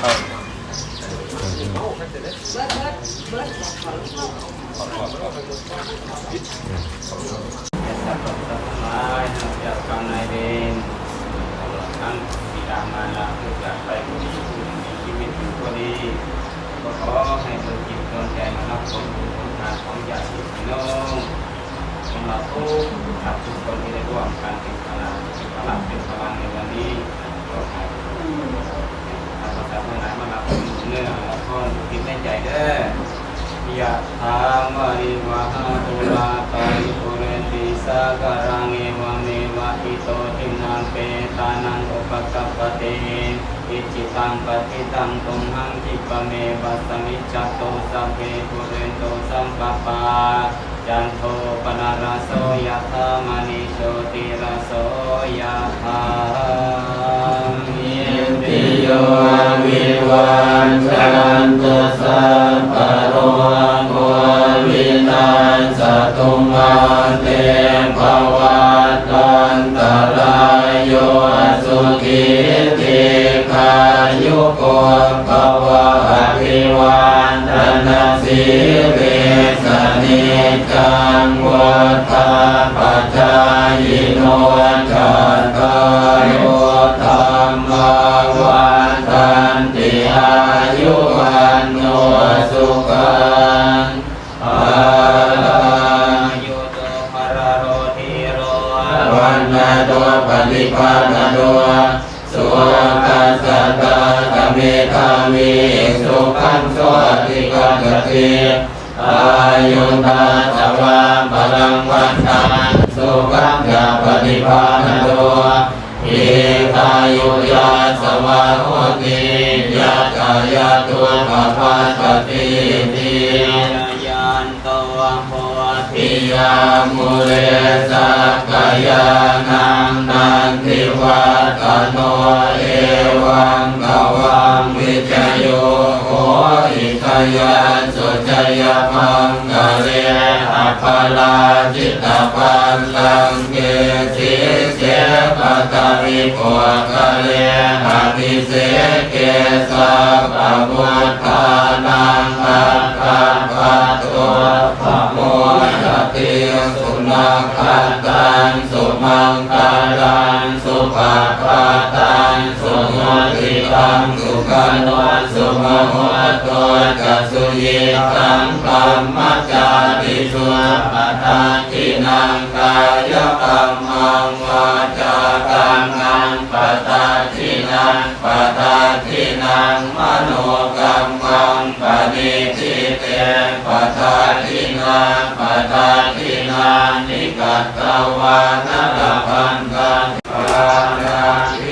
ขอให้ดวงจิตดวงใจมารับผลบุญผลทานของญาติพี่น้องสำหรับทุกคนที่ได้ร่วมกันเป็นพลังในวันนี้ก็ขอให้พระศาสนามารับเนื้อและข้อคิดในใจเด้อยะถามะริวะหาตุลาตาลิปุเรนติสาการังเอวเมวะอิโตทินังเปตานังอุปกัปปะเตอิจิตังปฏิตังตุมหังคิปะเมวัสมิจจโตสัพเพปุเรนโตสัมปปาจันโทปนารโสยะถามณิโชติรโสยะถามิติโยวิวันจันตุสัพพะโรโควินัสสตุมาเตภวัตวันตรายโยสุขิติขายุโกภวะอภิวันทนาสิริสนิจังวัฏฏาปัจจายโนจัตตารโอธรรมวันตันติอายุวันโนสุขังยุโตภรโรธิโรวันนาโดปฏิภาณโดสุขัสสะตากเมธามิสุขังโสติกังกติอายุตาสวะพลังวันตาสุขังยาปฏิภาณโดอิตายุยาสวะโหติยะกายะตัวปะปัสสติติยันโตโหติยามุเลสักกายานังนันทิวัตโนเอวังกวังวิจโยโหอิทยันสุจยมังกะเลอัปปลาจิตตปัลลังเกสิเสปะตาริโกกะเลอภิเสเกสัพพะพุทธานังอัปปะปะโตภะโมทติสุนัขตังสุมังคารังสุปะปะตังสุโมทิตังสุขันวันสุมโหโตจัสสุยิตังธัมมัจจาริสุปะทานทินังกายกรรมังวาจากรรมังปะทานทินังปะทานทินังมโนกรรมังปณิทิเตปะทานทินังปะทานทินังนิกัตตวานะพันกันปาราธิ